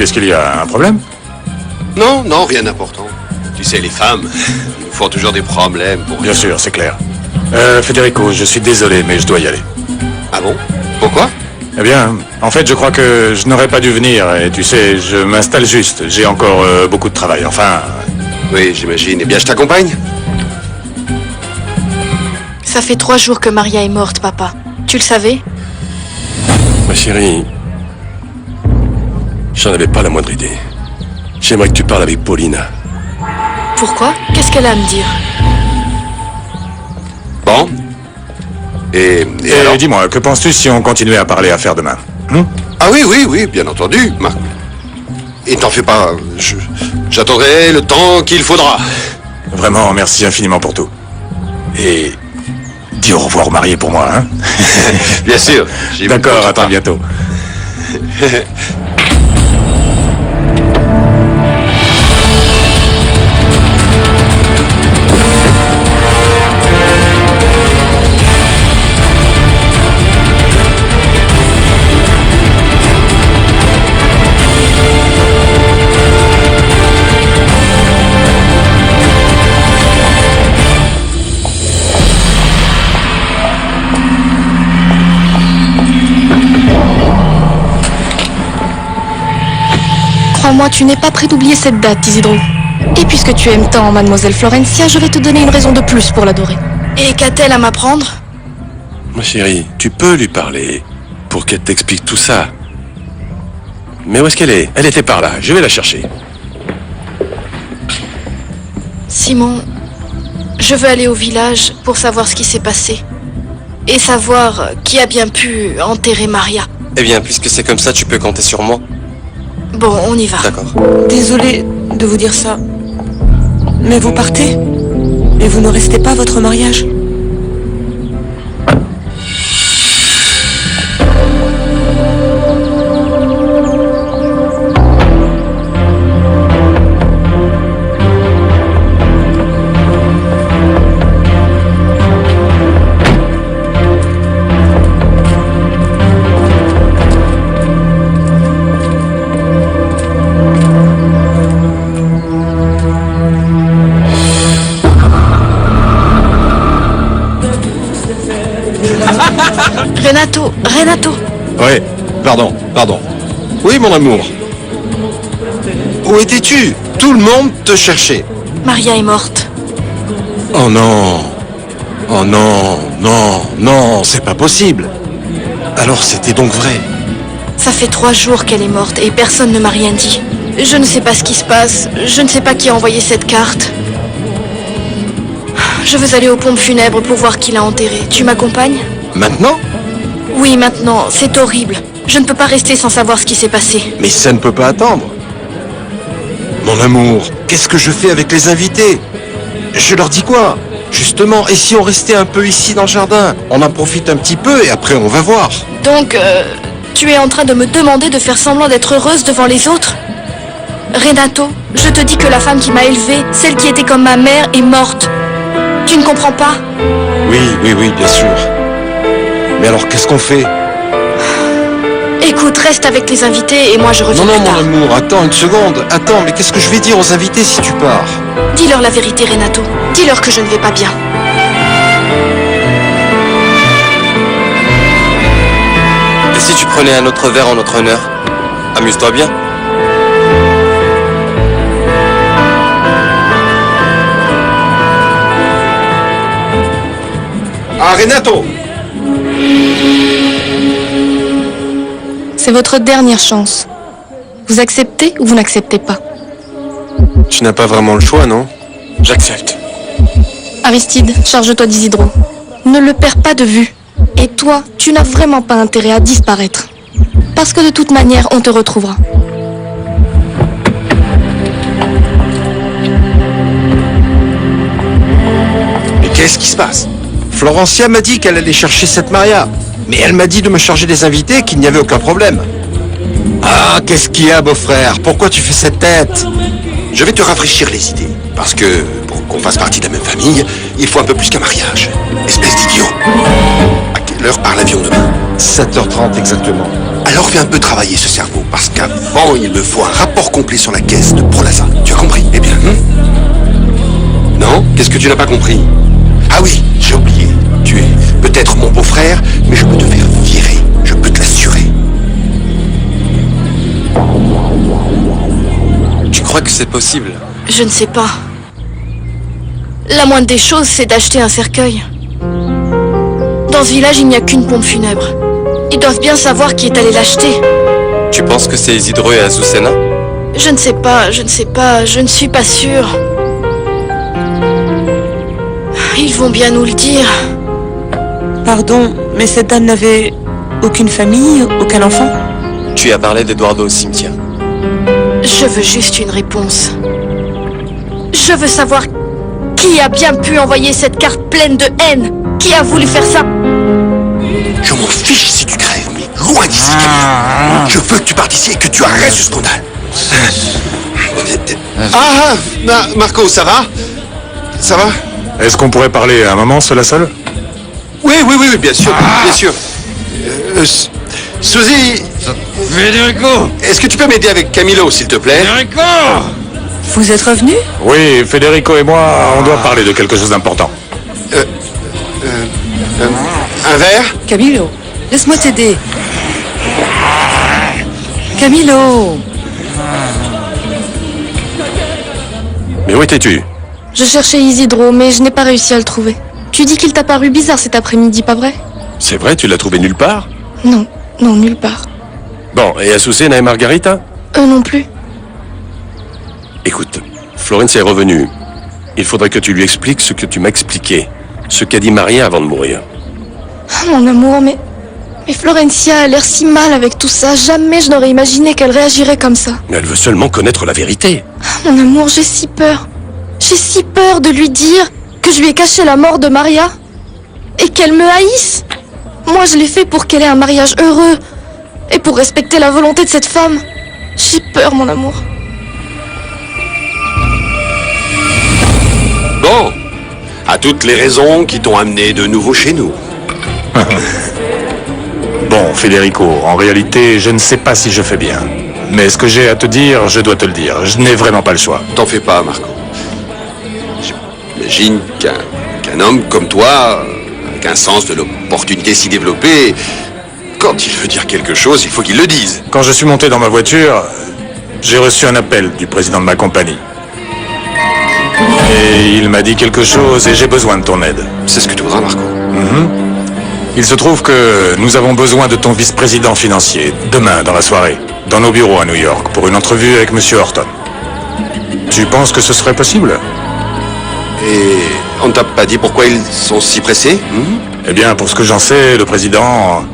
Qu'est-ce qu'il y a? Un problème? Non, non, rien d'important. Tu sais, les femmes, ils nous font toujours des problèmes pour Bien rien. sûr, c'est clair. Federico, je suis désolé, mais je dois y aller. Ah bon? Pourquoi? Eh bien, en fait, je crois que je n'aurais pas dû venir. Et tu sais, je m'installe juste. J'ai encore beaucoup de travail. Enfin... Oui, j'imagine. Eh bien, je t'accompagne. Ça fait 3 jours que Maria est morte, papa. Tu le savais? Ma chérie, j'en avais pas la moindre idée. J'aimerais que tu parles avec Paulina. Pourquoi? Qu'est-ce qu'elle a à me dire? Bon. Et Et alors? dis-moi, que penses-tu si on continuait à parler affaires demain? Ah oui, oui, oui, bien entendu, Marc. Et t'en fais pas, j'attendrai le temps qu'il faudra. Vraiment, merci infiniment pour tout. Et... dis au revoir aux mariés pour moi, hein? Bien sûr. j'y D'accord, compte à pas. très bientôt. Crois-moi, tu n'es pas prêt d'oublier cette date, Isidro. Et puisque tu aimes tant Mademoiselle Florencia, je vais te donner une raison de plus pour l'adorer. Et qu'a-t-elle à m'apprendre? Ma chérie, tu peux lui parler pour qu'elle t'explique tout ça. Mais où est-ce qu'elle est? Elle était par là, je vais la chercher. Simon, je veux aller au village pour savoir ce qui s'est passé. Et savoir qui a bien pu enterrer Maria. Eh bien, puisque c'est comme ça, tu peux compter sur moi. Bon, on y va. D'accord. Désolée de vous dire ça. Mais vous partez? Et vous ne restez pas à votre mariage? Renato. Oui, pardon. Oui, mon amour. Où étais-tu? Tout le monde te cherchait. Maria est morte. Oh non. Oh non, non, c'est pas possible. Alors c'était donc vrai. Ça fait 3 jours qu'elle est morte et personne ne m'a rien dit. Je ne sais pas ce qui se passe. Je ne sais pas qui a envoyé cette carte. Je veux aller aux pompes funèbres pour voir qui l'a enterrée. Tu m'accompagnes? Maintenant? Oui, maintenant. C'est horrible. Je ne peux pas rester sans savoir ce qui s'est passé. Mais ça ne peut pas attendre. Mon amour, qu'est-ce que je fais avec les invités? Je leur dis quoi? Justement, et si on restait un peu ici dans le jardin? On en profite un petit peu et après on va voir. Donc, tu es en train de me demander de faire semblant d'être heureuse devant les autres? Renato, je te dis que la femme qui m'a élevée, celle qui était comme ma mère, est morte. Tu ne comprends pas? Oui, bien sûr. Mais alors qu'est-ce qu'on fait? Écoute, reste avec les invités et moi je reviens Non, plus mon tard. amour, attends une seconde. Attends, mais qu'est-ce que je vais dire aux invités si tu pars? Dis-leur la vérité, Renato. Dis-leur que je ne vais pas bien. Et si tu prenais un autre verre en notre honneur? Amuse-toi bien. Ah, Renato! C'est votre dernière chance. Vous acceptez ou vous n'acceptez pas? Tu n'as pas vraiment le choix, non? J'accepte. Aristide, charge-toi d'Isidro. Ne le perds pas de vue. Et toi, tu n'as vraiment pas intérêt à disparaître. Parce que de toute manière, on te retrouvera. Mais qu'est-ce qui se passe? Florencia m'a dit qu'elle allait chercher cette Maria. Mais elle m'a dit de me charger des invités, qu'il n'y avait aucun problème. Ah, qu'est-ce qu'il y a, beau-frère? Pourquoi tu fais cette tête? Je vais te rafraîchir les idées. Parce que, pour qu'on fasse partie de la même famille, il faut un peu plus qu'un mariage. Espèce d'idiot. À quelle heure part l'avion demain? 7h30 exactement. Alors fais un peu travailler ce cerveau, parce qu'avant, il me faut un rapport complet sur la caisse de Prolaza. Tu as compris? Eh bien, non? Qu'est-ce que tu n'as pas compris? Ah oui, j'ai oublié. Tu es peut-être mon beau-frère, mais je peux te faire virer. Je peux te l'assurer. Tu crois que c'est possible? Je ne sais pas. La moindre des choses, c'est d'acheter un cercueil. Dans ce village, il n'y a qu'une pompe funèbre. Ils doivent bien savoir qui est allé l'acheter. Tu penses que c'est Isidro et Azucena? Je ne sais pas, je ne suis pas sûre. Ils vont bien nous le dire. Pardon, mais cette dame n'avait aucune famille, aucun enfant? Tu as parlé d'Eduardo au cimetière. Je veux juste une réponse. Je veux savoir qui a bien pu envoyer cette carte pleine de haine. Qui a voulu faire ça? Je m'en fiche si tu crèves, mais loin d'ici, Camille. Je veux que tu partes ici et que tu arrêtes ce scandale. Marco, ça va? Ça va? Est-ce qu'on pourrait parler à un moment, seul à seul? Oui, bien sûr, bien sûr. Suzy, Federico! est-ce que tu peux m'aider avec Camilo, s'il te plaît? Federico! Vous êtes revenu? Oui, Federico et moi, on doit parler de quelque chose d'important. Un verre? Camilo, laisse-moi t'aider. Camilo! Mais où étais-tu? Je cherchais Isidro, mais je n'ai pas réussi à le trouver. Tu dis qu'il t'a paru bizarre cet après-midi, pas vrai? C'est vrai, tu l'as trouvé nulle part? Non, nulle part. Bon, et Azucena et Margarita? Eux non plus. Écoute, Florencia est revenue. Il faudrait que tu lui expliques ce que tu m'as expliqué. Ce qu'a dit Maria avant de mourir. Ah, mon amour, mais Florencia a l'air si mal avec tout ça. Jamais je n'aurais imaginé qu'elle réagirait comme ça. Mais elle veut seulement connaître la vérité. Ah, mon amour, j'ai si peur. J'ai si peur de lui dire que je lui ai caché la mort de Maria. Et qu'elle me haïsse. Moi, je l'ai fait pour qu'elle ait un mariage heureux. Et pour respecter la volonté de cette femme. J'ai peur, mon amour. Bon, à toutes les raisons qui t'ont amené de nouveau chez nous. Bon, Federico, en réalité, je ne sais pas si je fais bien. Mais ce que j'ai à te dire, je dois te le dire. Je n'ai vraiment pas le choix. T'en fais pas, Marco. J'imagine qu'un homme comme toi, avec un sens de l'opportunité si développé, quand il veut dire quelque chose, il faut qu'il le dise. Quand je suis monté dans ma voiture, j'ai reçu un appel du président de ma compagnie. Et il m'a dit quelque chose et j'ai besoin de ton aide. C'est ce que tu voudras, Marco. Il se trouve que nous avons besoin de ton vice-président financier, demain dans la soirée, dans nos bureaux à New York, pour une entrevue avec Monsieur Horton. Tu penses que ce serait possible? Et on ne t'a pas dit pourquoi ils sont si pressés? Eh bien, pour ce que j'en sais, le président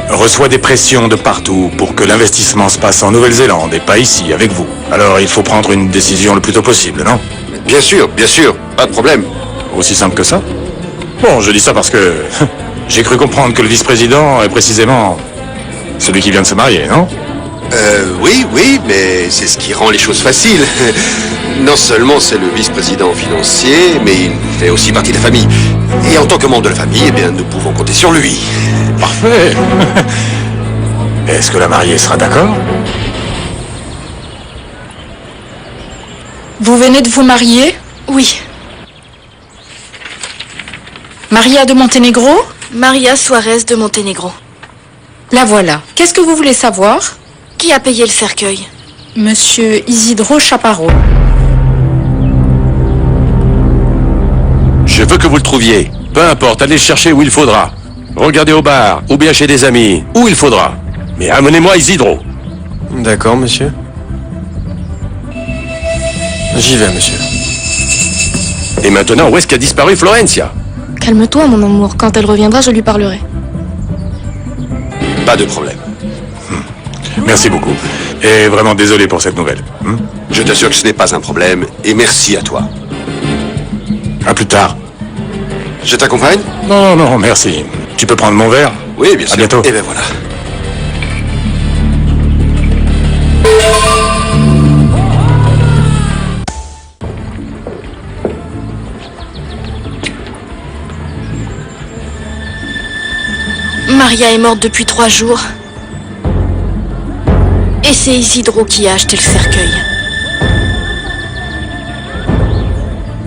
reçoit des pressions de partout pour que l'investissement se passe en Nouvelle-Zélande et pas ici, avec vous. Alors il faut prendre une décision le plus tôt possible, non? Bien sûr, pas de problème. Aussi simple que ça? Bon, je dis ça parce que j'ai cru comprendre que le vice-président est précisément celui qui vient de se marier, non? Oui, mais c'est ce qui rend les choses faciles. Non seulement c'est le vice-président financier, mais il fait aussi partie de la famille. Et en tant que membre de la famille, eh bien, nous pouvons compter sur lui. Parfait. Est-ce que la mariée sera d'accord? Vous venez de vous marier? Oui, Maria de Monténégro? Maria Suarez de Monténégro. La voilà. Qu'est-ce que vous voulez savoir? Qui a payé le cercueil? Monsieur Isidro Chaparro. Je veux que vous le trouviez. Peu importe, allez le chercher où il faudra. Regardez au bar, ou bien chez des amis, où il faudra. Mais amenez-moi Isidro. D'accord, monsieur. J'y vais, monsieur. Et maintenant, où est-ce qu'a disparu Florencia? Calme-toi, mon amour. Quand elle reviendra, je lui parlerai. Pas de problème. Merci beaucoup. Et vraiment désolé pour cette nouvelle. Je t'assure que ce n'est pas un problème, et merci à toi. À plus tard. Je t'accompagne? Non, merci. Tu peux prendre mon verre? Oui, bien sûr. À bientôt. Et ben voilà. Maria est morte depuis 3 jours. Et c'est Isidro qui a acheté le cercueil.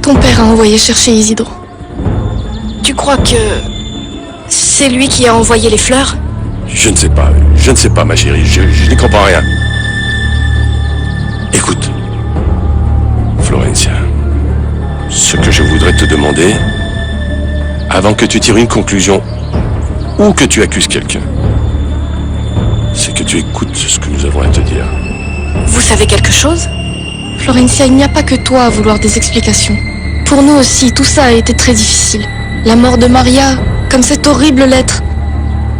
Ton père a envoyé chercher Isidro. Tu crois que c'est lui qui a envoyé les fleurs? Je ne sais pas, ma chérie, je n'y comprends rien. Écoute, Florencia, ce que je voudrais te demander, avant que tu tires une conclusion ou que tu accuses quelqu'un, c'est que tu écoutes ce que nous avons à te dire. Vous savez quelque chose? Florencia, il n'y a pas que toi à vouloir des explications. Pour nous aussi, tout ça a été très difficile. La mort de Maria, comme cette horrible lettre.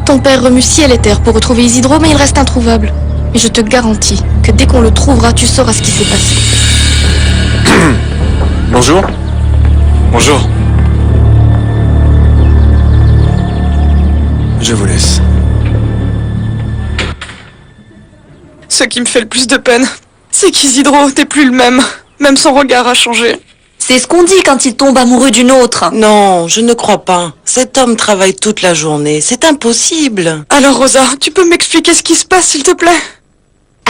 Ton père remue ciel et terre pour retrouver Isidro, mais il reste introuvable. Et je te garantis que dès qu'on le trouvera, tu sauras ce qui s'est passé. Bonjour. Bonjour. Je vous laisse. Ce qui me fait le plus de peine, c'est qu'Isidro, t'es plus le même. Même son regard a changé. C'est ce qu'on dit quand il tombe amoureux d'une autre. Non, je ne crois pas. Cet homme travaille toute la journée. C'est impossible. Alors Rosa, tu peux m'expliquer ce qui se passe, s'il te plaît?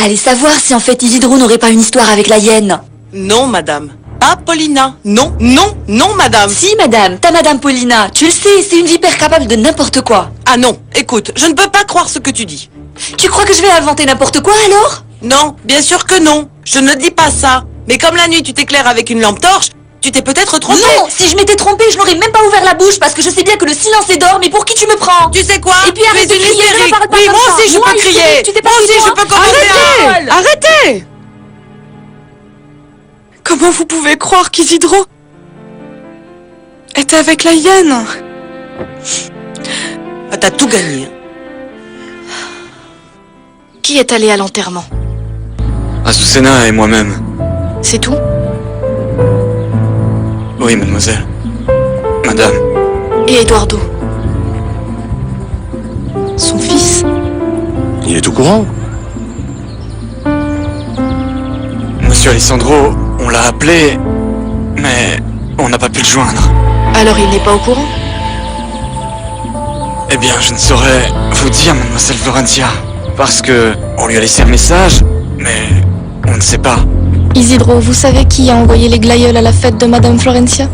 Allez savoir si en fait Isidro n'aurait pas une histoire avec la hyène. Non, madame. Pas Paulina. Non, non, non, madame. Si, madame, ta madame Paulina, tu le sais, c'est une vipère capable de n'importe quoi. Ah non, écoute, je ne peux pas croire ce que tu dis. Tu crois que je vais inventer n'importe quoi alors? Non, bien sûr que non. Je ne dis pas ça. Mais comme la nuit tu t'éclaires avec une lampe torche, tu t'es peut-être trompée. Non, si je m'étais trompée, je n'aurais même pas ouvert la bouche parce que je sais bien que le silence est d'or, mais pour qui tu me prends? Tu sais quoi? Et puis arrête de Tu es une crier, hystérique. ne parle pas Oui, comme moi ça. aussi je Moi, peux crier. hystérique, tu t'es pas Moi aussi dit, je moi. peux commencer. Arrêtez! Comment vous pouvez croire qu'Isidro était avec la hyène? Ah, t'as tout gagné. Qui est allé à l'enterrement? Azucena et moi-même. C'est tout? Oui, mademoiselle. Madame. Et Eduardo? Son fils? Il est au courant. Monsieur Alessandro, on l'a appelé, mais on n'a pas pu le joindre. Alors il n'est pas au courant? Eh bien, je ne saurais vous dire, mademoiselle Florencia, parce que on lui a laissé un message, mais on ne sait pas. Isidro, vous savez qui a envoyé les glaïeuls à la fête de Madame Florencia?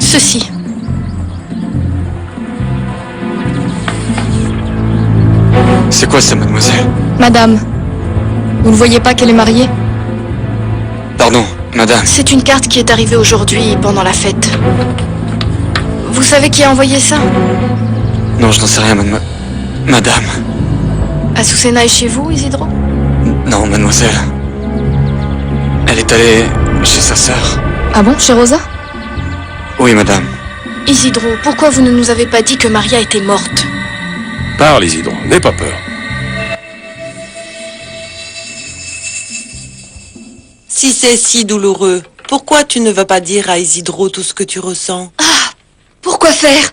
Ceci. C'est quoi ça, mademoiselle? Madame, vous ne voyez pas qu'elle est mariée? Pardon, madame. C'est une carte qui est arrivée aujourd'hui pendant la fête. Vous savez qui a envoyé ça? Non, je n'en sais rien, madame. Azucena est chez vous, Isidro? Non, mademoiselle. Elle est allée chez sa sœur. Ah bon, chez Rosa? Oui, madame. Isidro, pourquoi vous ne nous avez pas dit que Maria était morte? Parle, Isidro, n'aie pas peur. Si c'est si douloureux, pourquoi tu ne vas pas dire à Isidro tout ce que tu ressens? Pourquoi faire?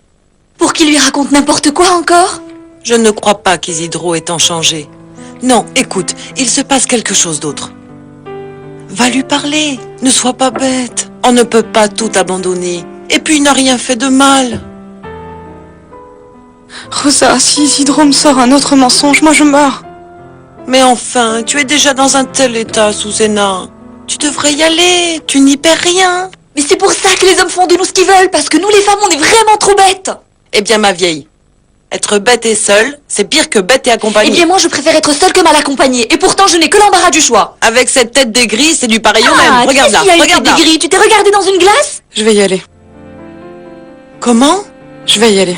Pour qu'il lui raconte n'importe quoi encore? Je ne crois pas qu'Isidro ait tant changé. Non, écoute, il se passe quelque chose d'autre. Va lui parler, ne sois pas bête. On ne peut pas tout abandonner. Et puis il n'a rien fait de mal. Rosa, si Isidro me sort un autre mensonge, moi je meurs. Mais enfin, tu es déjà dans un tel état, Susena. Tu devrais y aller, tu n'y perds rien. Mais c'est pour ça que les hommes font de nous ce qu'ils veulent, parce que nous les femmes, on est vraiment trop bêtes. Eh bien, ma vieille, être bête et seule, c'est pire que bête et Eh accompagnée. bien moi je préfère être seule que mal accompagnée, et pourtant je n'ai que l'embarras du choix. Avec cette tête d'aigrie, c'est du pareil au même. Regarde là, regarde là. Gris, tu t'es regardé dans une glace? Je vais y aller. Comment? Je vais y aller.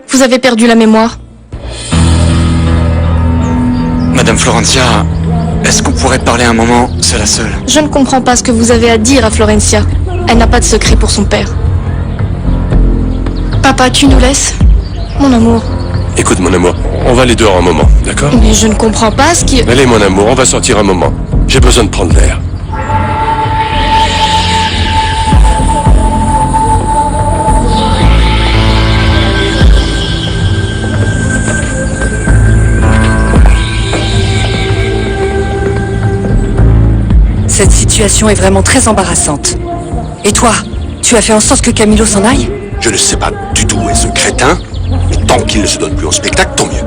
Vous avez perdu la mémoire. Madame Florencia, est-ce qu'on pourrait parler un moment, seule à seule? Je ne comprends pas ce que vous avez à dire à Florencia. Elle n'a pas de secret pour son père. Papa, tu nous laisses? Mon amour. Écoute, mon amour, on va aller dehors un moment, d'accord? Mais je ne comprends pas ce qui... Allez, mon amour, on va sortir un moment. J'ai besoin de prendre l'air. Cette situation est vraiment très embarrassante. Et toi, tu as fait en sorte que Camilo s'en aille? Je ne sais pas du tout où est ce crétin, mais tant qu'il ne se donne plus en spectacle, tant mieux.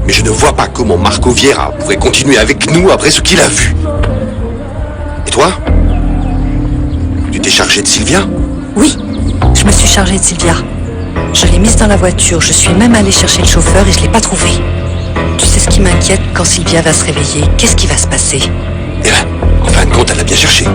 Mais je ne vois pas comment Marco Vieira pourrait continuer avec nous après ce qu'il a vu. Et toi? Tu t'es chargé de Sylvia? Oui, je me suis chargée de Sylvia. Je l'ai mise dans la voiture, je suis même allée chercher le chauffeur et je l'ai pas trouvé. Tu sais ce qui m'inquiète quand Sylvia va se réveiller? Qu'est-ce qui va se passer? Eh ben, en fin de compte, elle a bien cherché.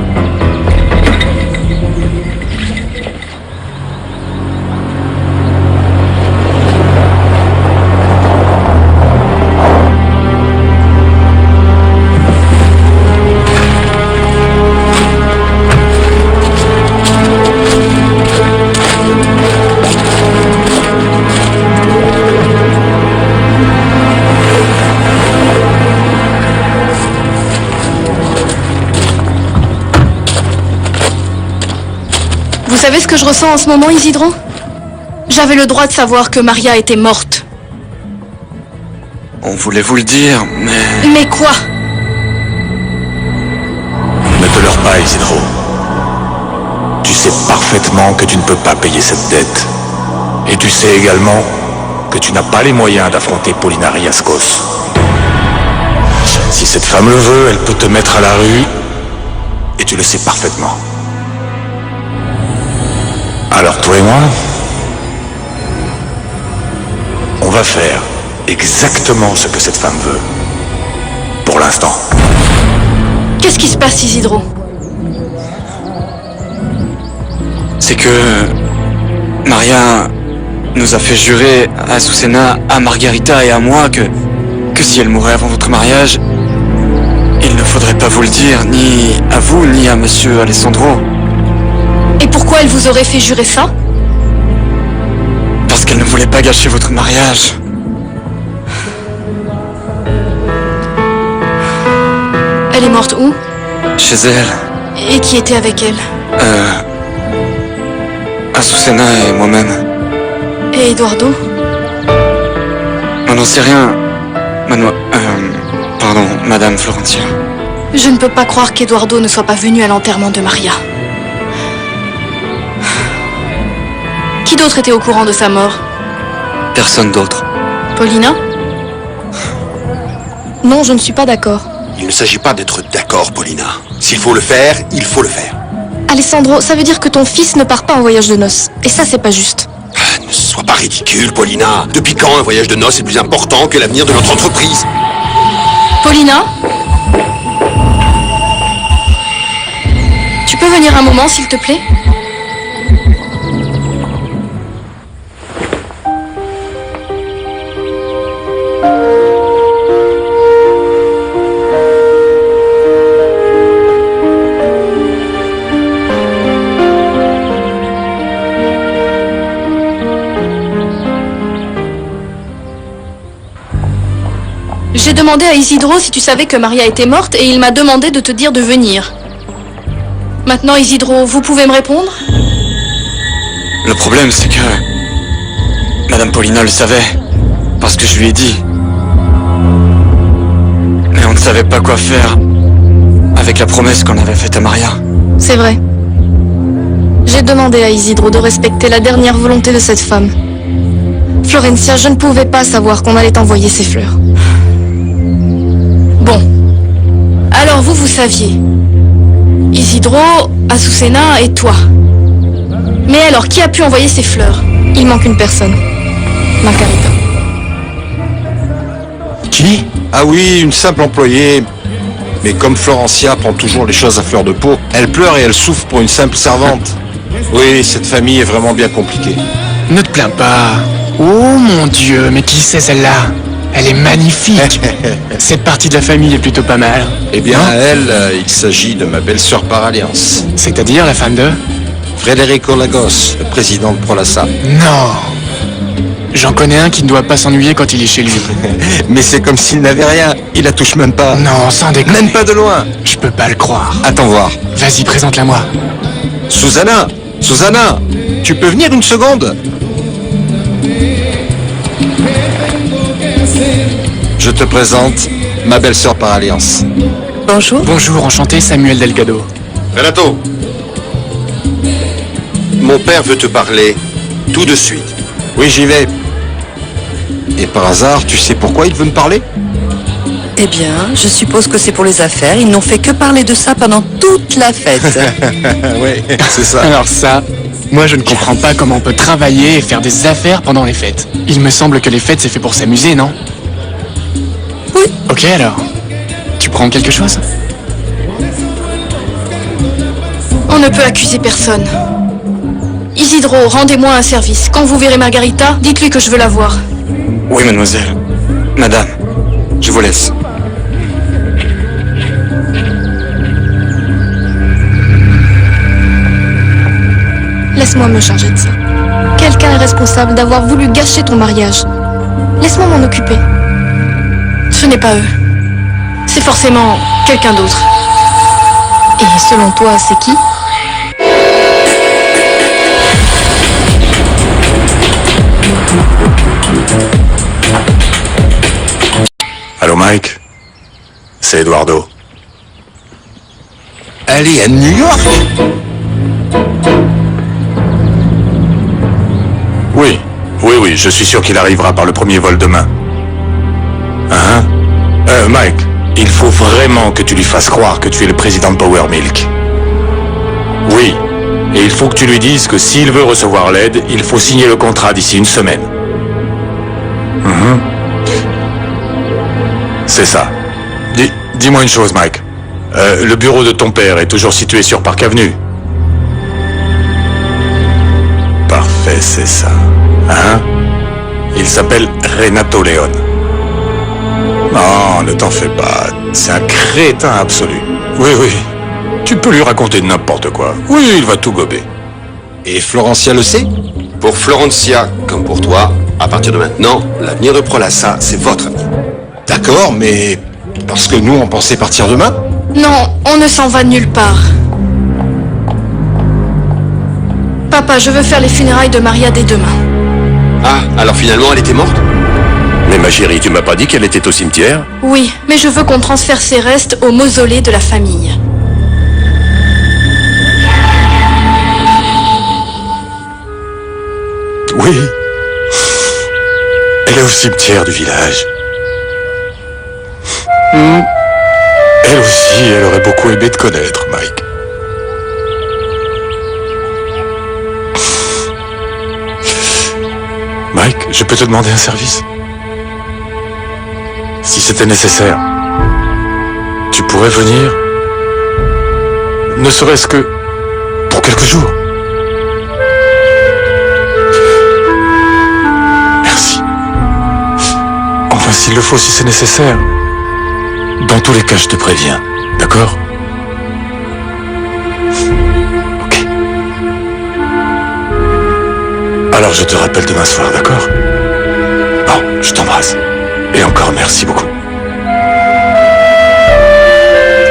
Vous savez ce que je ressens en ce moment, Isidro? J'avais le droit de savoir que Maria était morte. On voulait vous le dire, mais... Mais quoi? Ne te leurre pas, Isidro. Tu sais parfaitement que tu ne peux pas payer cette dette. Et tu sais également que tu n'as pas les moyens d'affronter Paulina Riascos. Si cette femme le veut, elle peut te mettre à la rue, et tu le sais parfaitement. Alors toi et moi, on va faire exactement ce que cette femme veut. Pour l'instant. Qu'est-ce qui se passe, Isidro? C'est que... Maria nous a fait jurer à Azucena, à Margarita et à moi que si elle mourait avant votre mariage, il ne faudrait pas vous le dire, ni à vous, ni à monsieur Alessandro. Et pourquoi elle vous aurait fait jurer ça? Parce qu'elle ne voulait pas gâcher votre mariage. Elle est morte où? Chez elle. Et qui était avec elle? Azucena et moi-même. Et Eduardo? On n'en sait rien. Pardon, Madame Florentia. Je ne peux pas croire qu'Eduardo ne soit pas venu à l'enterrement de Maria. Qui d'autre était au courant de sa mort? Personne d'autre. Paulina? Non, je ne suis pas d'accord. Il ne s'agit pas d'être d'accord, Paulina. S'il faut le faire, il faut le faire. Alessandro, ça veut dire que ton fils ne part pas en voyage de noces. Et ça, c'est pas juste. Ah, ne sois pas ridicule, Paulina. Depuis quand un voyage de noces est plus important que l'avenir de notre entreprise? Paulina? Tu peux venir un moment, s'il te plaît? J'ai demandé à Isidro si tu savais que Maria était morte et il m'a demandé de te dire de venir. Maintenant, Isidro, vous pouvez me répondre? Le problème, c'est que... Madame Paulina le savait, parce que je lui ai dit. Mais on ne savait pas quoi faire avec la promesse qu'on avait faite à Maria. C'est vrai. J'ai demandé à Isidro de respecter la dernière volonté de cette femme. Florencia, je ne pouvais pas savoir qu'on allait t'envoyer ces fleurs. Bon. Alors vous saviez. Isidro, Azucena et toi. Mais alors, qui a pu envoyer ces fleurs? Il manque une personne. Margarita. Qui? Ah oui, une simple employée. Mais comme Florencia prend toujours les choses à fleur de peau, elle pleure et elle souffre pour une simple servante. Oui, cette famille est vraiment bien compliquée. Ne te plains pas. Oh mon Dieu, mais qui c'est celle-là? Elle est magnifique. Cette partie de la famille est plutôt pas mal. Eh bien, elle, il s'agit de ma belle-sœur par alliance. C'est-à-dire la femme de... Federico Lagos, le président de Prolassa. Non. J'en connais un qui ne doit pas s'ennuyer quand il est chez lui. Mais c'est comme s'il n'avait rien. Il la touche même pas. Non, sans déconner. Même pas de loin. Je peux pas le croire. Attends voir. Vas-y, présente-la moi. Susanna, tu peux venir une seconde? Je te présente ma belle-sœur par alliance. Bonjour. Bonjour, enchanté, Samuel Delgado. Renato, mon père veut te parler tout de suite. Oui, j'y vais. Et par hasard, tu sais pourquoi il veut me parler? Eh bien, je suppose que c'est pour les affaires. Ils n'ont fait que parler de ça pendant toute la fête. Oui, c'est ça. Alors ça, moi je ne comprends pas comment on peut travailler et faire des affaires pendant les fêtes. Il me semble que les fêtes c'est fait pour s'amuser, non? Oui. Ok alors. Tu prends quelque chose? On ne peut accuser personne. Isidro, rendez-moi un service. Quand vous verrez Margarita, dites-lui que je veux la voir. Oui, mademoiselle. Madame, je vous laisse. Laisse-moi me charger de ça. Quelqu'un est responsable d'avoir voulu gâcher ton mariage. Laisse-moi m'en occuper. Ce n'est pas eux. C'est forcément quelqu'un d'autre. Et selon toi, c'est qui? Allô Mike? C'est Eduardo. Elle est à New York? Oui, je suis sûr qu'il arrivera par le premier vol demain. Hein? Mike, il faut vraiment que tu lui fasses croire que tu es le président de Power Milk. Oui, et il faut que tu lui dises que s'il veut recevoir l'aide, il faut signer le contrat d'ici une semaine. C'est ça. Dis-moi une chose, Mike. Le bureau de ton père est toujours situé sur Park Avenue. Parfait, c'est ça. Hein? Il s'appelle Renato Leone. Non, ne t'en fais pas. C'est un crétin absolu. Oui. Tu peux lui raconter n'importe quoi. Oui, il va tout gober. Et Florencia le sait? Pour Florencia, comme pour toi, à partir de maintenant, l'avenir de Prolassa, c'est votre avenir. D'accord, mais parce que nous, on pensait partir demain? Non, on ne s'en va nulle part. Papa, je veux faire les funérailles de Maria dès demain. Ah, alors finalement, elle était morte? Mais ma chérie, tu m'as pas dit qu'elle était au cimetière? Oui, mais je veux qu'on transfère ses restes au mausolée de la famille. Oui. Elle est au cimetière du village. Elle aussi, elle aurait beaucoup aimé te connaître, Mike. Mike, je peux te demander un service? Si c'était nécessaire, tu pourrais venir, ne serait-ce que pour quelques jours. Merci. Enfin, s'il le faut, si c'est nécessaire. Dans tous les cas, je te préviens, d'accord? Ok. Alors je te rappelle demain soir, d'accord? Bon, je t'embrasse. Et encore merci beaucoup.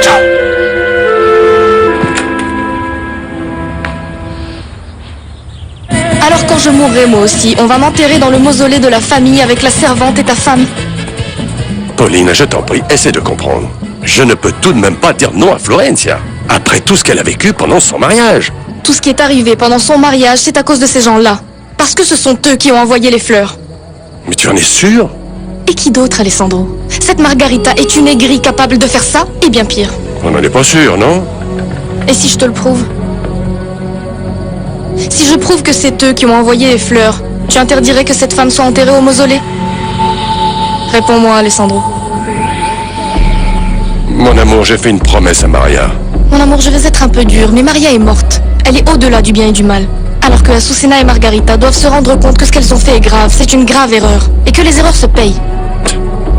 Ciao. Alors quand je mourrai moi aussi, on va m'enterrer dans le mausolée de la famille avec la servante et ta femme. Pauline, je t'en prie, essaie de comprendre. Je ne peux tout de même pas dire non à Florencia, après tout ce qu'elle a vécu pendant son mariage. Tout ce qui est arrivé pendant son mariage, c'est à cause de ces gens-là. Parce que ce sont eux qui ont envoyé les fleurs. Mais tu en es sûr? Et qui d'autre, Alessandro? Cette Margarita est une aigrie capable de faire ça, et bien pire. On n'en est pas sûr, non? Et si je te le prouve? Si je prouve que c'est eux qui ont envoyé les fleurs, tu interdirais que cette femme soit enterrée au mausolée? Réponds-moi, Alessandro. Mon amour, j'ai fait une promesse à Maria. Mon amour, je vais être un peu dur, mais Maria est morte. Elle est au-delà du bien et du mal. Alors que Azucena et Margarita doivent se rendre compte que ce qu'elles ont fait est grave, c'est une grave erreur. Et que les erreurs se payent.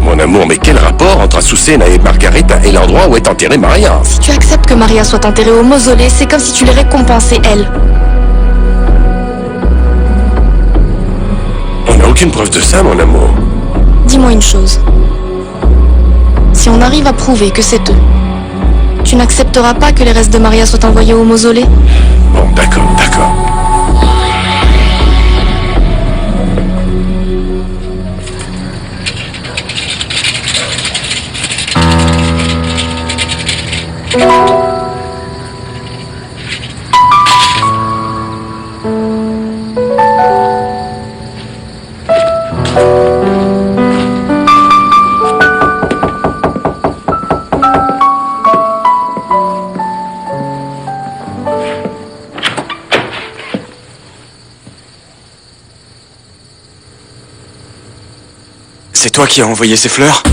Mon amour, mais quel rapport entre Azucena et Margarita et l'endroit où est enterrée Maria? Si tu acceptes que Maria soit enterrée au mausolée, c'est comme si tu les récompensais, elle. On n'a aucune preuve de ça, mon amour. Dis-moi une chose. Si on arrive à prouver que c'est eux, tu n'accepteras pas que les restes de Maria soient envoyés au mausolée? Bon, d'accord. c'est toi qui as envoyé ces fleurs?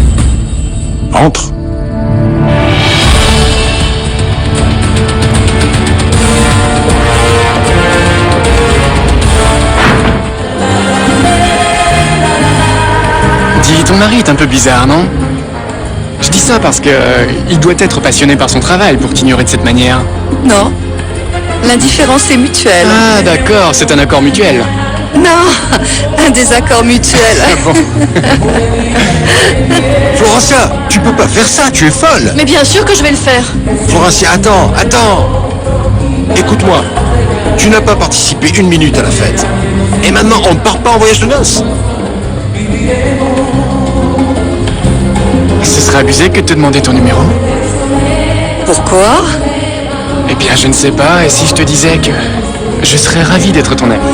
Entre. Dis, ton mari est un peu bizarre, non? Je dis ça parce que il doit être passionné par son travail pour t'ignorer de cette manière. Non. L'indifférence est mutuelle. Ah, d'accord, c'est un accord mutuel. Non, un désaccord mutuel. Bon. Florencia, tu peux pas faire ça, tu es folle. Mais bien sûr que je vais le faire. Florencia, attends. Écoute-moi, tu n'as pas participé une minute à la fête. Et maintenant, on ne part pas en voyage de noces. Ce serait abusé que de te demander ton numéro. Pourquoi? Eh bien, je ne sais pas, et si je te disais que je serais ravi d'être ton ami?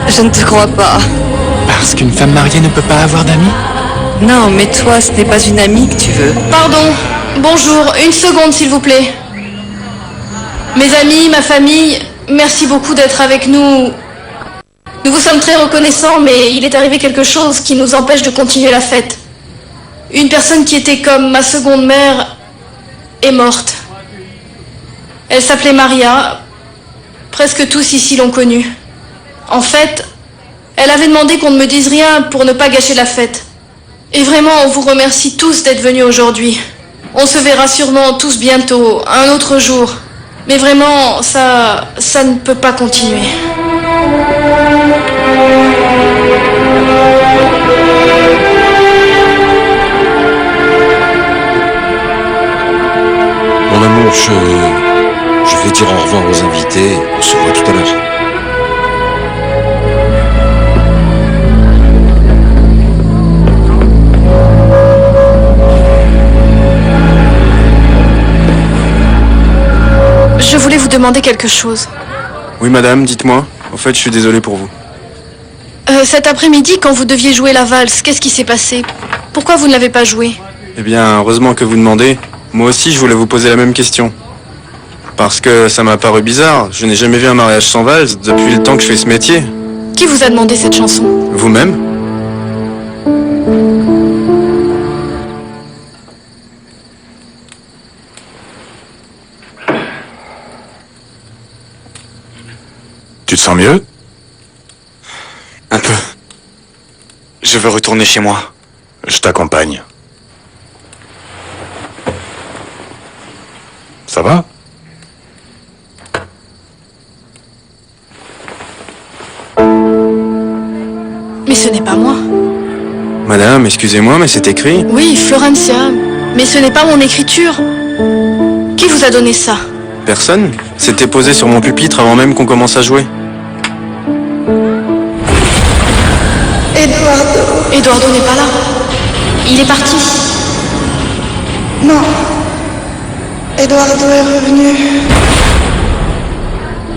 Je ne te crois pas. Parce qu'une femme mariée ne peut pas avoir d'amis? Non, mais toi, ce n'est pas une amie que tu veux. Pardon. Bonjour, une seconde s'il vous plaît. Mes amis, ma famille, merci beaucoup d'être avec nous. Nous vous sommes très reconnaissants, mais il est arrivé quelque chose qui nous empêche de continuer la fête. Une personne qui était comme ma seconde mère est morte. Elle s'appelait Maria. Presque tous ici l'ont connue. En fait, elle avait demandé qu'on ne me dise rien pour ne pas gâcher la fête. Et vraiment, on vous remercie tous d'être venus aujourd'hui. On se verra sûrement tous bientôt, un autre jour. Mais vraiment, ça ne peut pas continuer. Mon amour, je vais dire au revoir aux invités. On se voit tout à l'heure. Je voulais vous demander quelque chose. Oui, madame, dites-moi. En fait, je suis désolé pour vous. Cet après-midi, quand vous deviez jouer la valse, qu'est-ce qui s'est passé? Pourquoi vous ne l'avez pas jouée? Eh bien, heureusement que vous demandez. Moi aussi, je voulais vous poser la même question. Parce que ça m'a paru bizarre. Je n'ai jamais vu un mariage sans valse depuis le temps que je fais ce métier. Qui vous a demandé cette chanson? Vous-même? Tu te sens mieux? Un peu. Je veux retourner chez moi. Je t'accompagne. Ça va? Mais ce n'est pas moi. Madame, excusez-moi, mais c'est écrit. Oui, Florencia. Mais ce n'est pas mon écriture. Qui vous a donné ça? Personne. C'était posé sur mon pupitre avant même qu'on commence à jouer. Eduardo n'est pas là. Il est parti. Non. Eduardo est revenu.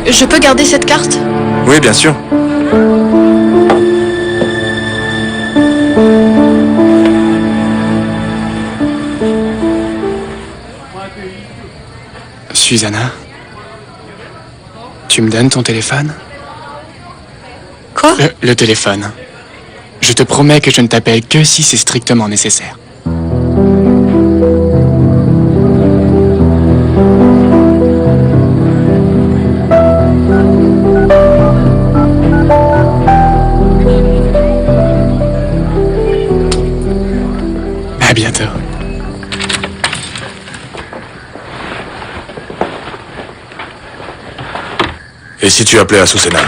Je peux garder cette carte? Oui, bien sûr. Susanna, tu me donnes ton téléphone? Quoi? Le téléphone. Je te promets que je ne t'appelle que si c'est strictement nécessaire. À bientôt. Et si tu appelais Azucena?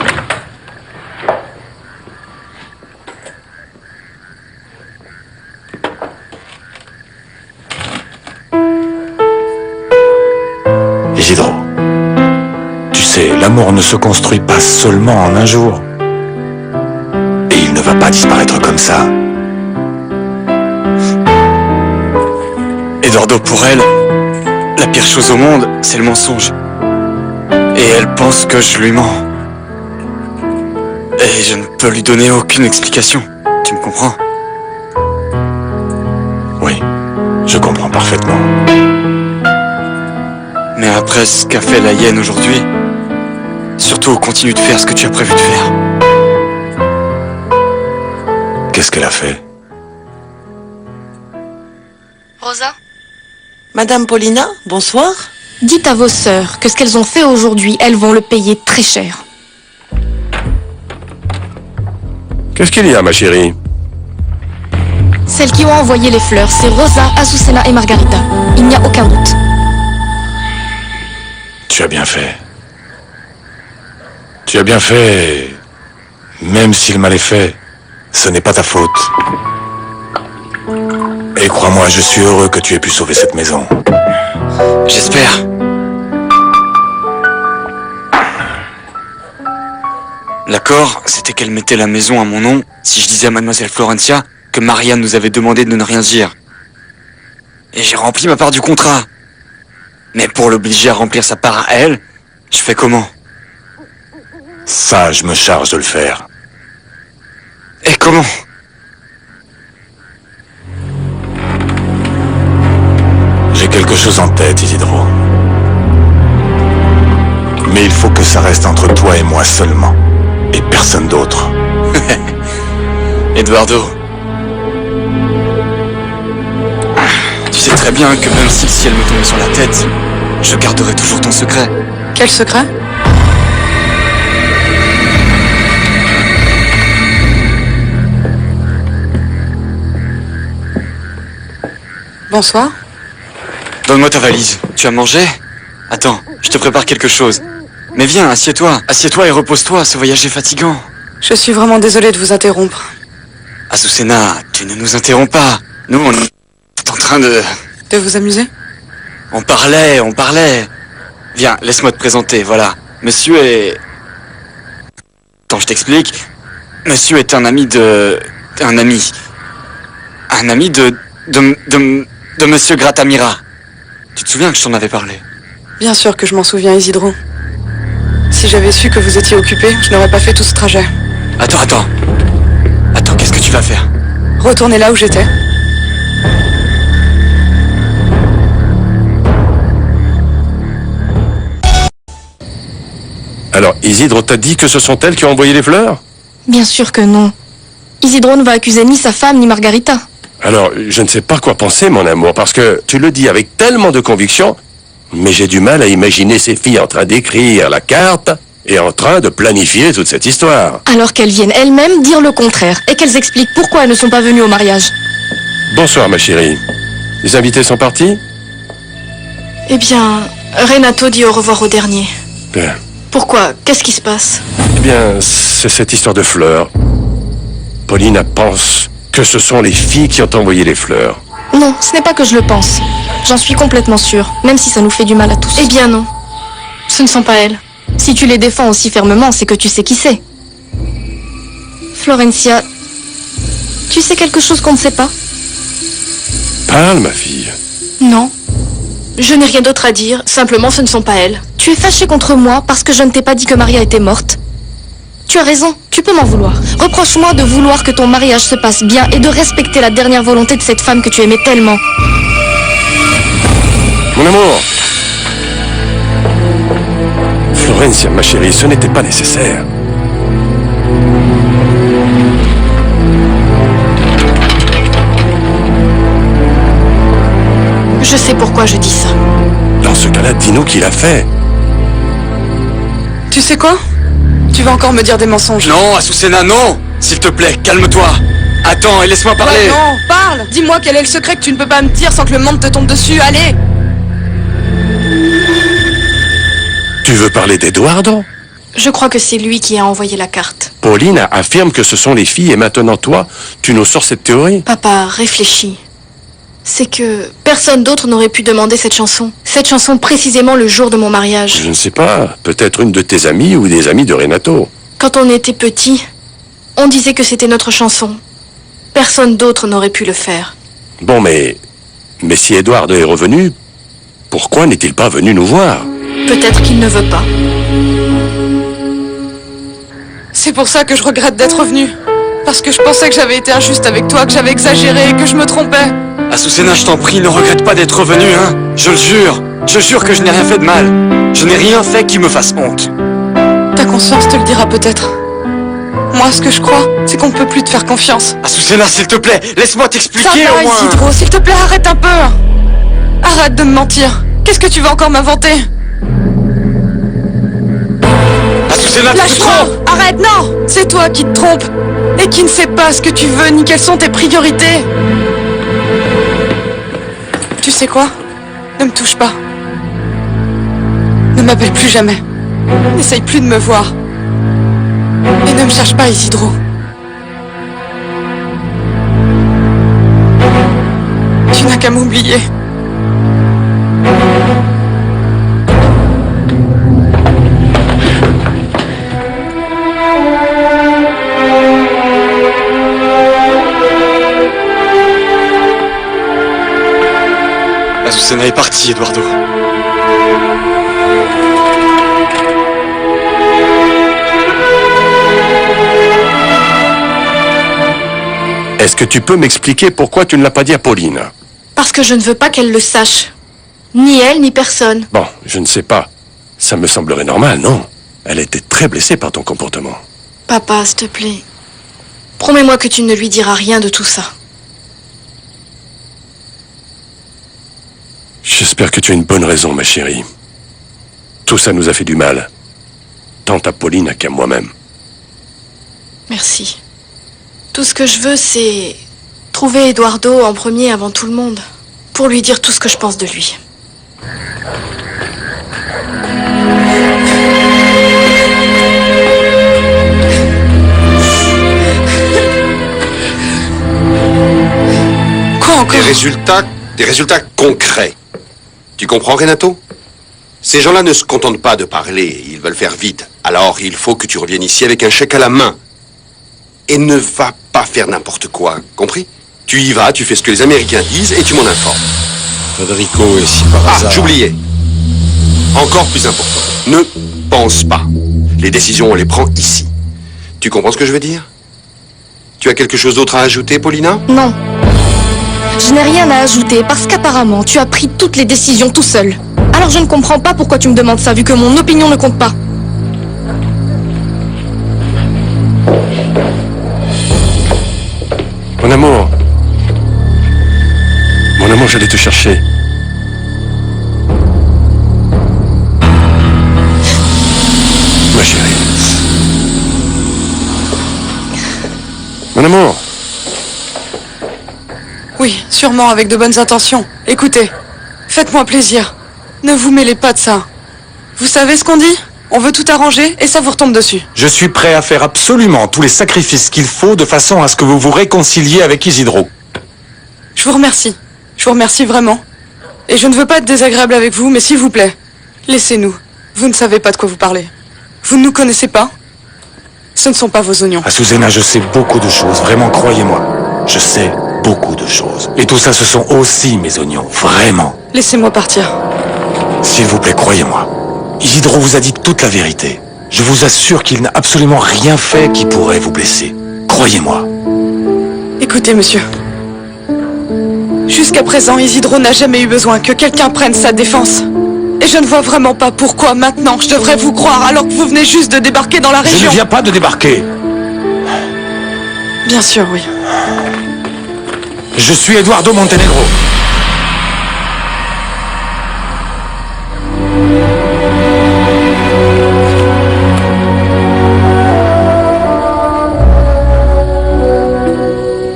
Isidro, tu sais, l'amour ne se construit pas seulement en un jour. Et il ne va pas disparaître comme ça. Eduardo, pour elle, la pire chose au monde, c'est le mensonge. Et elle pense que je lui mens. Et je ne peux lui donner aucune explication. Tu me comprends? Oui, je comprends parfaitement. Mais après ce qu'a fait la hyène aujourd'hui, surtout continue de faire ce que tu as prévu de faire. Qu'est-ce qu'elle a fait? Rosa? Madame Paulina, bonsoir. Dites à vos sœurs que ce qu'elles ont fait aujourd'hui, elles vont le payer très cher. Qu'est-ce qu'il y a, ma chérie? Celles qui ont envoyé les fleurs, c'est Rosa, Azucena et Margarita. Il n'y a aucun doute. Tu as bien fait. Tu as bien fait. Même s'il m'a les fait, ce n'est pas ta faute. Et crois-moi, je suis heureux que tu aies pu sauver cette maison. J'espère. L'accord, c'était qu'elle mettait la maison à mon nom si je disais à mademoiselle Florencia que Maria nous avait demandé de ne rien dire. Et j'ai rempli ma part du contrat. Mais pour l'obliger à remplir sa part à elle, je fais comment? Ça, je me charge de le faire. Et comment? J'ai quelque chose en tête, Isidro. Mais il faut que ça reste entre toi et moi seulement. Et personne d'autre. Eduardo. Tu sais très bien que même si le ciel me tombait sur la tête, je garderai toujours ton secret. Quel secret? Bonsoir. Donne-moi ta valise. Tu as mangé? Attends, je te prépare quelque chose. Mais viens, assieds-toi. Assieds-toi et repose-toi, ce voyage est fatigant. Je suis vraiment désolée de vous interrompre. Azucena, tu ne nous interromps pas. Nous, on est en train de... De vous amuser? On parlait. Viens, laisse-moi te présenter, voilà. Monsieur est... Attends, je t'explique. Monsieur est un ami de... Un ami de Monsieur Gratamira. Tu te souviens que je t'en avais parlé? Bien sûr que je m'en souviens, Isidro. Si j'avais su que vous étiez occupé, je n'aurais pas fait tout ce trajet. Attends, qu'est-ce que tu vas faire? Retournez là où j'étais. Alors, Isidro t'a dit que ce sont elles qui ont envoyé les fleurs? Bien sûr que non. Isidro ne va accuser ni sa femme ni Margarita. Alors, je ne sais pas quoi penser, mon amour, parce que tu le dis avec tellement de conviction, mais j'ai du mal à imaginer ces filles en train d'écrire la carte et en train de planifier toute cette histoire. Alors qu'elles viennent elles-mêmes dire le contraire et qu'elles expliquent pourquoi elles ne sont pas venues au mariage. Bonsoir, ma chérie. Les invités sont partis? Eh bien, Renato dit au revoir au dernier. Bien. Pourquoi? Qu'est-ce qui se passe? Eh bien, c'est cette histoire de fleurs. Paulina pense que ce sont les filles qui ont envoyé les fleurs. Non, ce n'est pas que je le pense. J'en suis complètement sûre, même si ça nous fait du mal à tous. Eh bien non, ce ne sont pas elles. Si tu les défends aussi fermement, c'est que tu sais qui c'est. Florencia, tu sais quelque chose qu'on ne sait pas? Parle, ma fille. Non, je n'ai rien d'autre à dire, simplement ce ne sont pas elles. Tu es fâché contre moi parce que je ne t'ai pas dit que Maria était morte? Tu as raison, tu peux m'en vouloir. Reproche-moi de vouloir que ton mariage se passe bien et de respecter la dernière volonté de cette femme que tu aimais tellement. Mon amour. Florencia, ma chérie, ce n'était pas nécessaire. Je sais pourquoi je dis ça. Dans ce cas-là, dis-nous qui l'a fait. Tu sais quoi? Tu vas encore me dire des mensonges. Non, Azucena, non! S'il te plaît, calme-toi. Attends et laisse-moi parler. Ouais, non, parle! Dis-moi quel est le secret que tu ne peux pas me dire sans que le monde te tombe dessus, allez! Tu veux parler d'Eduardo? Je crois que c'est lui qui a envoyé la carte. Pauline affirme que ce sont les filles et maintenant toi, tu nous sors cette théorie? Papa, réfléchis. C'est que personne d'autre n'aurait pu demander cette chanson. Cette chanson précisément le jour de mon mariage. Je ne sais pas, peut-être une de tes amies ou des amis de Renato. Quand on était petit, on disait que c'était notre chanson. Personne d'autre n'aurait pu le faire. Bon, mais si Eduardo est revenu, pourquoi n'est-il pas venu nous voir? Peut-être qu'il ne veut pas. C'est pour ça que je regrette d'être revenu. Parce que je pensais que j'avais été injuste avec toi, que j'avais exagéré, que je me trompais. Azucena, je t'en prie, ne regrette pas d'être revenu, hein. Je le jure. Je jure que je n'ai rien fait de mal. Je n'ai rien fait qui me fasse honte. Ta conscience te le dira peut-être. Moi, ce que je crois, c'est qu'on ne peut plus te faire confiance. Azucena, s'il te plaît, laisse-moi Ça t'expliquer va, au moins. Isidro, s'il te plaît, arrête un peu. Arrête de me mentir. Qu'est-ce que tu vas encore m'inventer? Azucena, tu te Lâche-moi! trompes. Arrête, non! C'est toi qui te trompes et qui ne sais pas ce que tu veux ni quelles sont tes priorités. Tu sais quoi? Ne me touche pas. Ne m'appelle plus jamais. N'essaye plus de me voir. Et ne me cherche pas, Isidro. Tu n'as qu'à m'oublier. Azucena est partie, Eduardo. Est-ce que tu peux m'expliquer pourquoi tu ne l'as pas dit à Pauline? Parce que je ne veux pas qu'elle le sache. Ni elle, ni personne. Bon, je ne sais pas. Ça me semblerait normal, non? Elle était très blessée par ton comportement. Papa, s'il te plaît. Promets-moi que tu ne lui diras rien de tout ça. J'espère que tu as une bonne raison, ma chérie. Tout ça nous a fait du mal. Tant à Pauline qu'à moi-même. Merci. Tout ce que je veux, c'est trouver Eduardo en premier avant tout le monde. Pour lui dire tout ce que je pense de lui. Quoi encore? Des résultats concrets. Tu comprends, Renato? Ces gens-là ne se contentent pas de parler, ils veulent faire vite. Alors il faut que tu reviennes ici avec un chèque à la main. Et ne va pas faire n'importe quoi, compris? Tu y vas, tu fais ce que les Américains disent et tu m'en informes. Federico, et si par hasard... Ah, j'oubliais. Encore plus important, ne pense pas. Les décisions, on les prend ici. Tu comprends ce que je veux dire? Tu as quelque chose d'autre à ajouter, Paulina? Non. Je n'ai rien à ajouter parce qu'apparemment tu as pris toutes les décisions tout seul. Alors je ne comprends pas pourquoi tu me demandes ça vu que mon opinion ne compte pas. Mon amour. Mon amour, j'allais te chercher. Ma chérie. Mon amour. Oui, sûrement avec de bonnes intentions. Écoutez, faites-moi plaisir. Ne vous mêlez pas de ça. Vous savez ce qu'on dit? On veut tout arranger et ça vous retombe dessus. Je suis prêt à faire absolument tous les sacrifices qu'il faut de façon à ce que vous vous réconciliez avec Isidro. Je vous remercie. Je vous remercie vraiment. Et je ne veux pas être désagréable avec vous, mais s'il vous plaît, laissez-nous. Vous ne savez pas de quoi vous parlez. Vous ne nous connaissez pas. Ce ne sont pas vos oignons. Azucena, je sais beaucoup de choses, vraiment, croyez-moi. Je sais beaucoup de choses. Et tout ça, ce sont aussi mes oignons, vraiment. Laissez-moi partir. S'il vous plaît, croyez-moi. Isidro vous a dit toute la vérité. Je vous assure qu'il n'a absolument rien fait qui pourrait vous blesser. Croyez-moi. Écoutez, monsieur. Jusqu'à présent, Isidro n'a jamais eu besoin que quelqu'un prenne sa défense. Et je ne vois vraiment pas pourquoi maintenant je devrais vous croire alors que vous venez juste de débarquer dans la région. Je ne viens pas de débarquer. Bien sûr, oui. Je suis Eduardo Montenegro.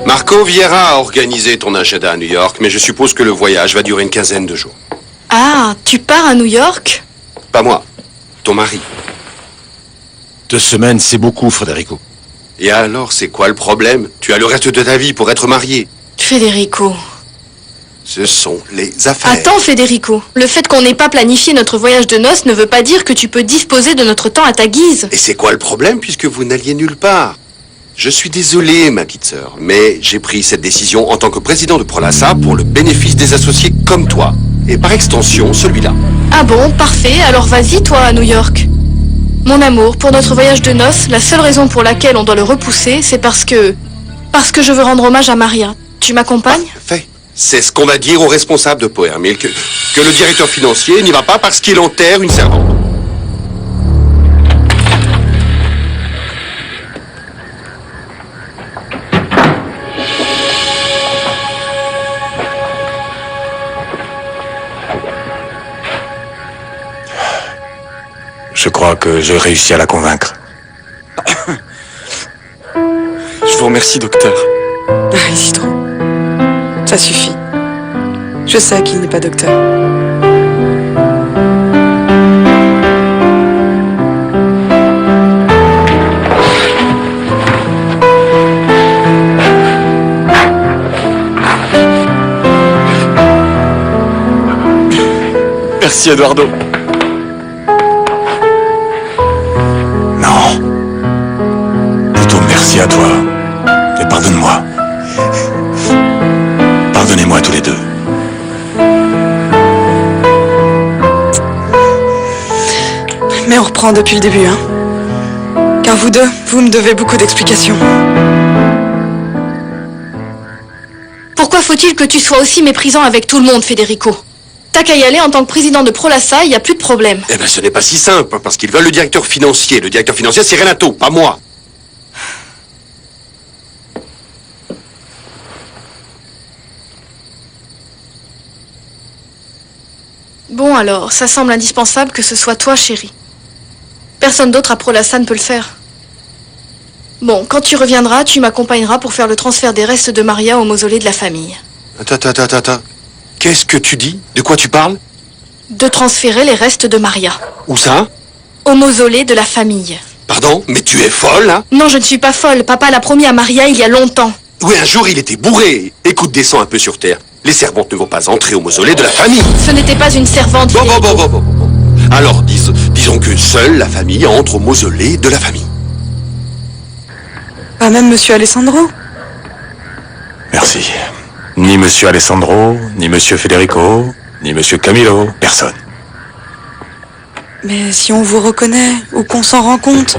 Marco Vieira a organisé ton agenda à New York, mais je suppose que le voyage va durer une quinzaine de jours. Ah, tu pars à New York? Pas moi, ton mari. 2 semaines, c'est beaucoup, Federico. Et alors, c'est quoi le problème? Tu as le reste de ta vie pour être marié. Federico. Ce sont les affaires. Attends, Federico. Le fait qu'on n'ait pas planifié notre voyage de noces ne veut pas dire que tu peux disposer de notre temps à ta guise. Et c'est quoi le problème puisque vous n'alliez nulle part? Je suis désolé, ma petite sœur, mais j'ai pris cette décision en tant que président de Prolassa pour le bénéfice des associés comme toi. Et par extension, celui-là. Ah bon, parfait. Alors vas-y, toi, à New York. Mon amour, pour notre voyage de noces, la seule raison pour laquelle on doit le repousser, c'est parce que je veux rendre hommage à Maria. Tu m'accompagnes? Parfait. C'est ce qu'on va dire au responsable de Poermil, que le directeur financier n'y va pas parce qu'il enterre une servante. Je crois que j'ai réussi à la convaincre. Je vous remercie, docteur. Ah, Isidro. Ça suffit. Je sais qu'il n'est pas docteur. Merci, Eduardo. Non. Plutôt merci à toi. Et pardonne-moi. Pardonnez-moi tous les deux. Mais on reprend depuis le début, hein. Car vous deux, vous me devez beaucoup d'explications. Pourquoi faut-il que tu sois aussi méprisant avec tout le monde, Federico? T'as qu'à y aller en tant que président de Prolassa, il n'y a plus de problème. Eh ben, ce n'est pas si simple, parce qu'ils veulent le directeur financier. Le directeur financier, c'est Renato, pas moi. Bon alors, ça semble indispensable que ce soit toi, chérie. Personne d'autre à Prolassa ne peut le faire. Bon, quand tu reviendras, tu m'accompagneras pour faire le transfert des restes de Maria au mausolée de la famille. Attends. Qu'est-ce que tu dis? De quoi tu parles? De transférer les restes de Maria. Où ça? Au mausolée de la famille. Pardon? Mais tu es folle, hein? Non, je ne suis pas folle. Papa l'a promis à Maria il y a longtemps. Oui, un jour, il était bourré. Écoute, descends un peu sur terre. Les servantes ne vont pas entrer au mausolée de la famille. Ce n'était pas une servante. Bon. Alors, disons que seule la famille entre au mausolée de la famille. Pas même Monsieur Alessandro? Merci. Ni Monsieur Alessandro, ni Monsieur Federico, ni Monsieur Camillo, personne. Mais si on vous reconnaît, ou qu'on s'en rend compte...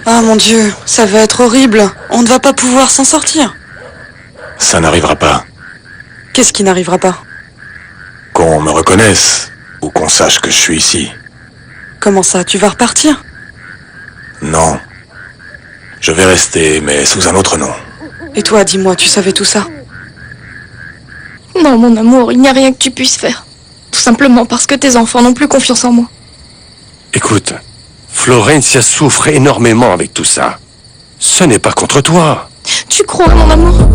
Ah mon Dieu, ça va être horrible. On ne va pas pouvoir s'en sortir. Ça n'arrivera pas. Qu'est-ce qui n'arrivera pas? Qu'on me reconnaisse, ou qu'on sache que je suis ici. Comment ça, tu vas repartir? Non. Je vais rester, mais sous un autre nom. Et toi, dis-moi, tu savais tout ça? Non, mon amour, il n'y a rien que tu puisses faire. Tout simplement parce que tes enfants n'ont plus confiance en moi. Écoute, Florencia souffre énormément avec tout ça. Ce n'est pas contre toi. Tu crois, mon amour?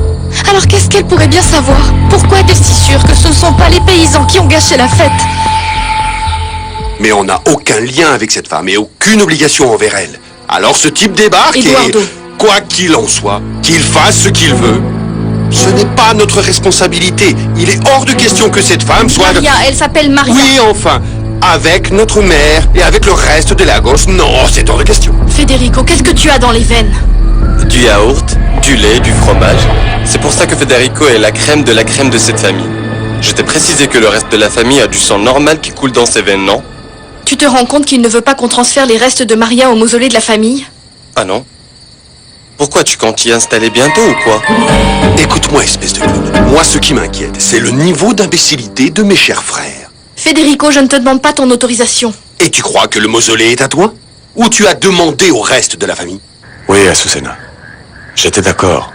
Alors qu'est-ce qu'elle pourrait bien savoir? Pourquoi est-elle si sûre que ce ne sont pas les paysans qui ont gâché la fête? Mais on n'a aucun lien avec cette femme et aucune obligation envers elle. Alors ce type débarque Eduardo. et... Quoi qu'il en soit, qu'il fasse ce qu'il veut, ce n'est pas notre responsabilité. Il est hors de question que cette femme soit... Maria, elle s'appelle Maria. Oui, enfin, avec notre mère et avec le reste de Lagos, non, c'est hors de question. Federico, qu'est-ce que tu as dans les veines? Du yaourt, du lait, du fromage. C'est pour ça que Federico est la crème de cette famille. Je t'ai précisé que le reste de la famille a du sang normal qui coule dans ses veines, non? Tu te rends compte qu'il ne veut pas qu'on transfère les restes de Maria au mausolée de la famille? Ah non? Pourquoi, tu comptes y installer bientôt ou quoi? Écoute-moi, espèce de clown. Moi, ce qui m'inquiète, c'est le niveau d'imbécilité de mes chers frères. Federico, je ne te demande pas ton autorisation. Et tu crois que le mausolée est à toi? Ou tu as demandé au reste de la famille? Oui, Azucena. J'étais d'accord.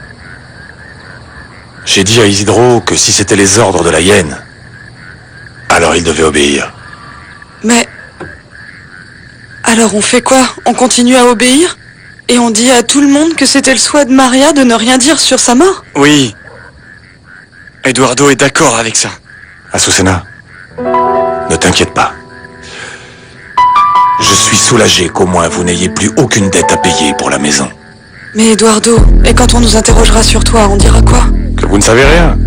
J'ai dit à Isidro que si c'était les ordres de la hyène, alors il devait obéir. Mais... Alors on fait quoi? On continue à obéir? Et on dit à tout le monde que c'était le souhait de Maria de ne rien dire sur sa mort? Oui. Eduardo est d'accord avec ça. Azucena, ne t'inquiète pas. Je suis soulagé qu'au moins vous n'ayez plus aucune dette à payer pour la maison. Mais Eduardo, et quand on nous interrogera sur toi, on dira quoi? Que vous ne savez rien,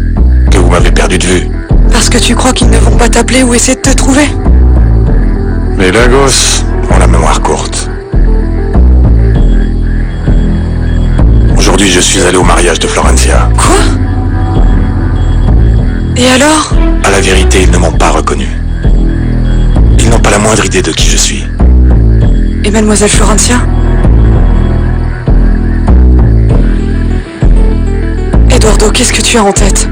que vous m'avez perdu de vue. Parce que tu crois qu'ils ne vont pas t'appeler ou essayer de te trouver? Les Lagos ont la mémoire courte. Aujourd'hui, je suis allé au mariage de Florencia. Quoi? Et alors? À la vérité, ils ne m'ont pas reconnu. Ils n'ont pas la moindre idée de qui je suis. Et mademoiselle Florencia? Eduardo, qu'est-ce que tu as en tête?